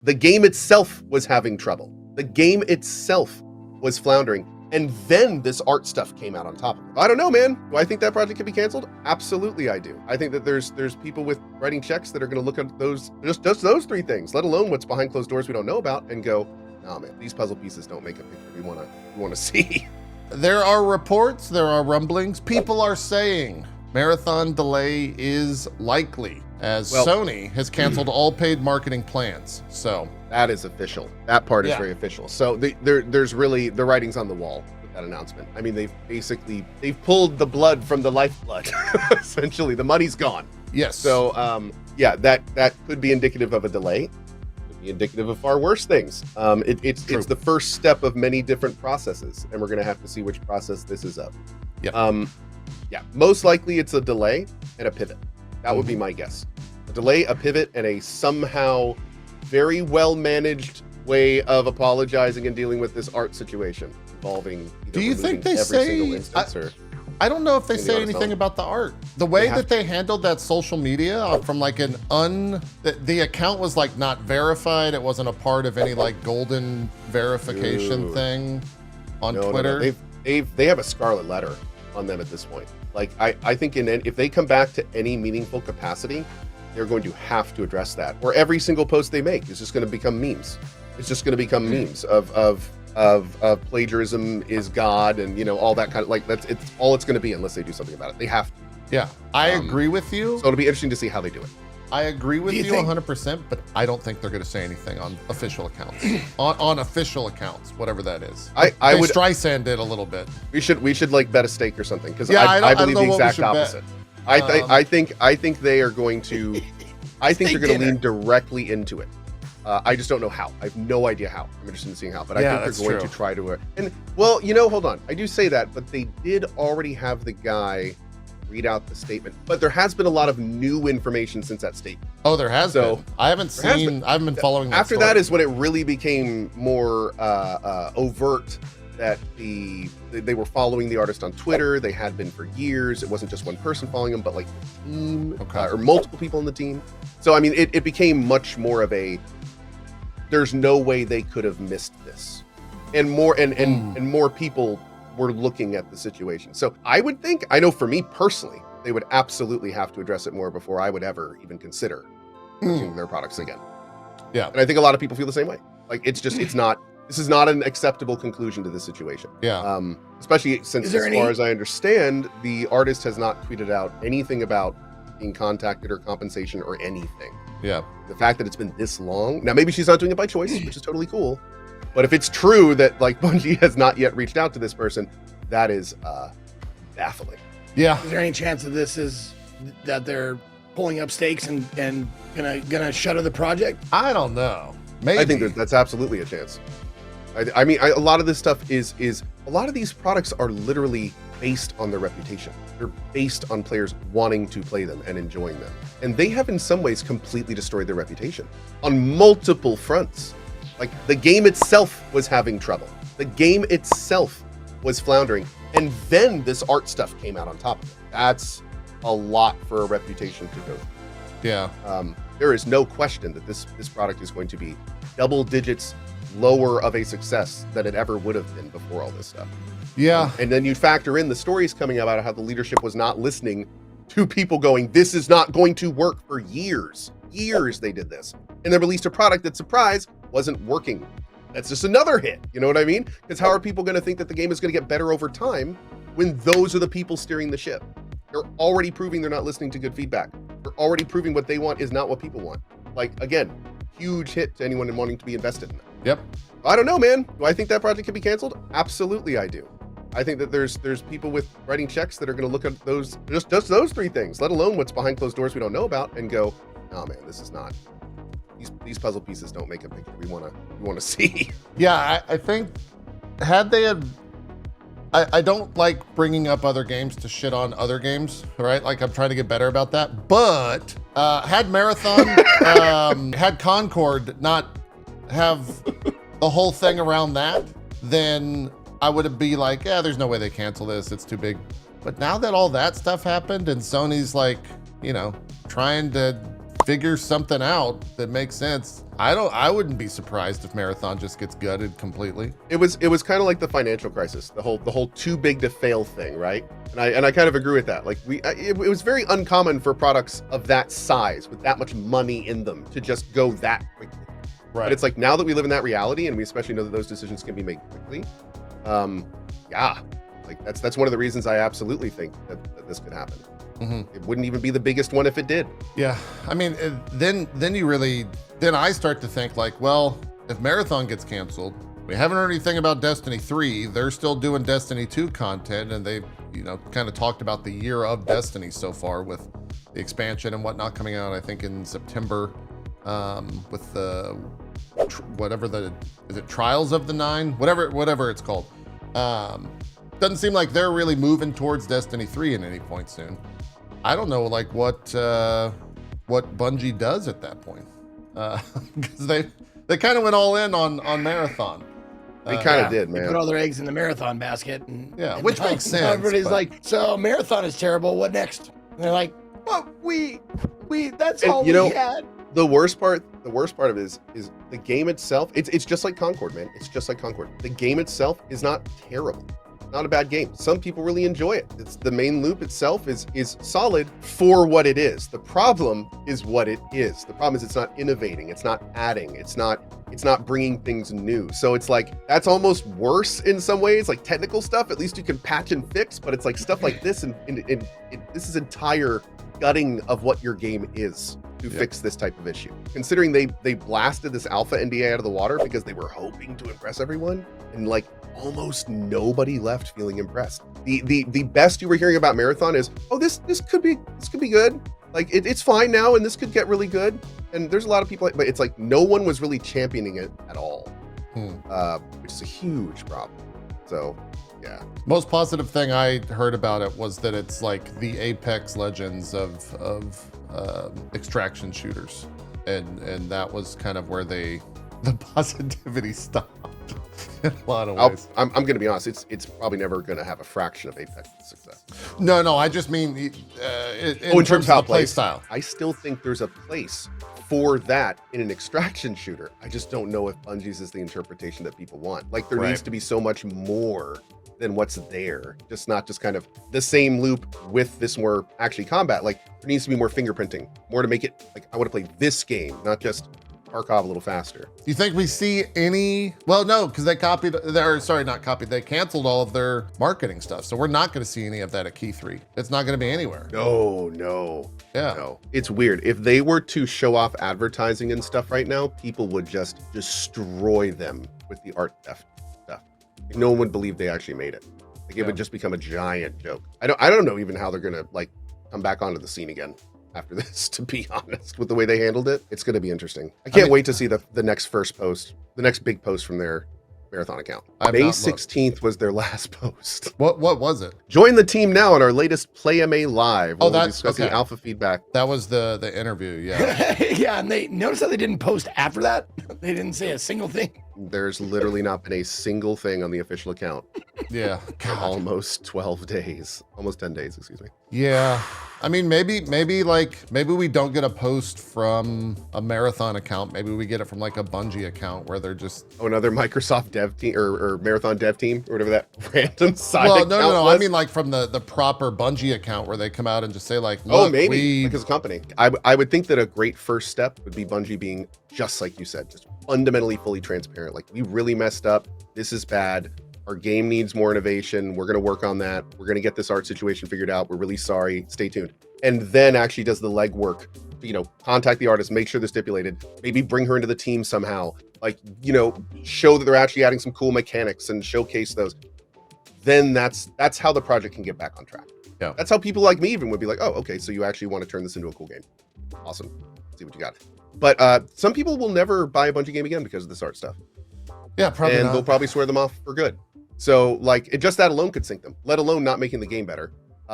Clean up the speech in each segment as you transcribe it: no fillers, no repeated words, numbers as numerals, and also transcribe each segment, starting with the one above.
The game itself was having trouble. The game itself was floundering. And then this art stuff came out on top of it. I don't know, man. Do I think that project could be canceled? Absolutely, I do. I think that there's people with writing checks that are going to look at those, just those three things, let alone what's behind closed doors we don't know about, and go, nah, man, these puzzle pieces don't make a picture we want to see. There are reports, there are rumblings. People are saying marathon delay is likely, as Sony has canceled all paid marketing plans. So that is official. That part is very official. So there's really the writing's on the wall with that announcement. I mean, they've pulled the blood from the lifeblood. Essentially, the money's gone. Yes. So yeah, that could be indicative of a delay. Could be indicative of far worse things. It's the first step of many different processes, and we're gonna have to see which process this is of. Yep. Yeah, most likely it's a delay and a pivot. That would be my guess. A delay, a pivot, and a somehow very well managed way of apologizing and dealing with this art situation involving. Do you think they say? I don't know if they say anything about the art. The way that they handled that social media from like the account was like not verified. It wasn't a part of any like golden verification thing on Twitter. No. They have a scarlet letter on them at this point. Like I think if they come back to any meaningful capacity, they're going to have to address that. Or every single post they make is just going to become memes. It's just going to become memes of plagiarism is God, and all that kind of it's all it's going to be unless they do something about it. They have to. Yeah, I agree with you. So it'll be interesting to see how they do it. I agree with you 100%, but I don't think they're going to say anything on official accounts. on official accounts, whatever that is. I would Streisand did a little bit. We should like bet a stake or something, because I believe the exact opposite. I think they are going to. I think they're going to lean directly into it. I just don't know how. I have no idea how. I'm interested in seeing how, but I think they're going to try to. And well, hold on. I do say that, but they did already have the guy read out the statement. But there has been a lot of new information since that statement. Oh, there has been. I haven't been following that After story. that is when it really became more overt that they were following the artist on Twitter. They had been for years. It wasn't just one person following him, but like the team or multiple people in the team. So I mean, it became much more of a. There's no way they could have missed this, and more people were looking at the situation. So I would think, I know for me personally, they would absolutely have to address it more before I would ever even consider using their products again. Yeah, and I think a lot of people feel the same way. Like this is not an acceptable conclusion to this situation. Yeah. Especially since, as far as I understand, the artist has not tweeted out anything about being contacted or compensation or anything. Yeah. The fact that it's been this long, now maybe she's not doing it by choice, which is totally cool. But if it's true that like Bungie has not yet reached out to this person, that is baffling. Yeah. Is there any chance that this is that they're pulling up stakes and gonna shutter the project? I don't know. Maybe. I think that's absolutely a chance. I mean, a lot of this stuff is a lot of these products are literally based on their reputation. They're based on players wanting to play them and enjoying them. And they have in some ways completely destroyed their reputation on multiple fronts. Like the game itself was having trouble. The game itself was floundering. And then this art stuff came out on top of it. That's a lot for a reputation to go through. Yeah. There is no question that this product is going to be double digits lower of a success than it ever would have been before all this stuff. Yeah. And then you factor in the stories coming out about how the leadership was not listening to people going, this is not going to work for years. Years they did this. And they released a product that, surprise, wasn't working. That's just another hit. You know what I mean? Because how are people going to think that the game is going to get better over time when those are the people steering the ship? They're already proving they're not listening to good feedback. They're already proving what they want is not what people want. Like, again, huge hit to anyone wanting to be invested in that. Yep. I don't know, man. Do I think that project can be canceled? Absolutely, I do. I think that there's people with writing checks that are going to look at those, just those three things, let alone what's behind closed doors we don't know about, and go, oh man, this is not. These puzzle pieces don't make a picture we want to see. Yeah, I think had they had. I don't like bringing up other games to shit on other games, right? Like I'm trying to get better about that. But had Marathon, had Concord not have the whole thing around that, then I would be like, yeah, there's no way they cancel this. It's too big. But now that all that stuff happened and Sony's like, trying to figure something out that makes sense. I wouldn't be surprised if Marathon just gets gutted completely. It was kind of like the financial crisis, the whole too big to fail thing, right? And I kind of agree with that. Like it was very uncommon for products of that size with that much money in them to just go that quickly. Right. But it's like now that we live in that reality, and we especially know that those decisions can be made quickly. Yeah, like that's one of the reasons I absolutely think that this could happen. Mm-hmm. It wouldn't even be the biggest one if it did. Yeah, I mean, then I start to think like, well, if Marathon gets canceled, we haven't heard anything about Destiny 3. They're still doing Destiny 2 content, and they've, kind of talked about the year of Destiny so far with the expansion and whatnot coming out, I think in September, with the is it Trials of the Nine? Whatever it's called. Doesn't seem like they're really moving towards Destiny 3 at any point soon. I don't know, like what Bungie does at that point, because they kind of went all in on Marathon. They kind of did, man. They put all their eggs in the Marathon basket, and which makes sense. Everybody's like, "So Marathon is terrible. What next?" And they're like, "Well, we that's all we had." The worst part of it is the game itself. It's just like Concord, man. It's just like Concord. The game itself is not terrible. Not a bad game. Some people really enjoy it. It's the main loop itself is solid for what it is. The problem is what it is. The problem is it's not innovating. It's not adding. It's not bringing things new. So it's like that's almost worse in some ways. Like technical stuff, at least you can patch and fix. But it's like stuff like this, and this is entire gutting of what your game is to fix this type of issue. Considering they blasted this alpha NDA out of the water because they were hoping to impress everyone, and like almost nobody left feeling impressed. The best you were hearing about Marathon is, oh, this could be good. Like it's fine now, and this could get really good. And there's a lot of people, but it's like no one was really championing it at all, which is a huge problem. So yeah. Most positive thing I heard about it was that it's like the Apex Legends of extraction shooters, and that was kind of where the positivity stopped in a lot of ways. I'm going to be honest. It's probably never going to have a fraction of Apex's success. No. I just mean in terms of play style. I still think there's a place for that in an extraction shooter. I just don't know if Bungie's is the interpretation that people want. Like there needs to be so much more than what's there. Just not just kind of the same loop with this more actually combat. Like there needs to be more fingerprinting, more to make it like I want to play this game, not just Tarkov a little faster. Do you think we see any? Well, no, because they they canceled all of their marketing stuff. So we're not going to see any of that at Key 3. It's not going to be anywhere. No. Yeah. No. It's weird. If they were to show off advertising and stuff right now, people would just destroy them with the art theft stuff. Like, no one would believe they actually made it. Like it would just become a giant joke. I don't know even how they're going to like come back onto the scene again after this, to be honest, with the way they handled it. It's going to be interesting. I can't wait to see the next first post, the next big post from their Marathon account. May 16th was their last post. What was it? Join the team now on our latest Play MA Live. We'll be discussing alpha feedback. That was the interview, yeah. Yeah, and they notice how they didn't post after that? They didn't say a single thing. There's literally not been a single thing on the official account. Yeah. For almost 12 days. Almost 10 days, excuse me. Yeah. I mean, maybe we don't get a post from a Marathon account. Maybe we get it from like a Bungie account where they're just another Microsoft dev team or Marathon dev team or whatever that random side account no. Was. I mean like from the proper Bungie account where they come out and just say like, look, maybe because of company. I would think that a great first step would be Bungie being just like you said, just fundamentally fully transparent. Like we really messed up. This is bad. Our game needs more innovation. We're going to work on that. We're going to get this art situation figured out. We're really sorry. Stay tuned. And then actually does the legwork, contact the artist, make sure they're stipulated, maybe bring her into the team somehow, like, show that they're actually adding some cool mechanics and showcase those. Then that's how the project can get back on track. Yeah. That's how people like me even would be like, oh, okay, so you actually want to turn this into a cool game. Awesome. Let's see what you got. But some people will never buy a Bungie game again because of this art stuff. Yeah, probably and not. They'll probably swear them off for good. So like just that alone could sink them, let alone not making the game better,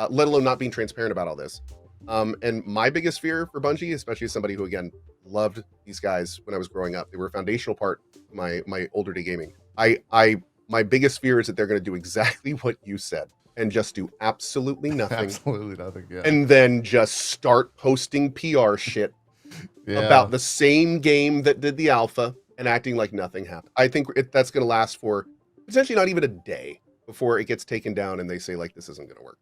let alone not being transparent about all this. And my biggest fear for Bungie, especially as somebody who again loved these guys when I was growing up, they were a foundational part of my older day gaming. My biggest fear is that they're going to do exactly what you said and just do absolutely nothing. Absolutely nothing. Yeah. And then just start posting PR shit about the same game that did the alpha and acting like nothing happened. I think that's going to last for potentially not even a day before it gets taken down and they say like, this isn't going to work.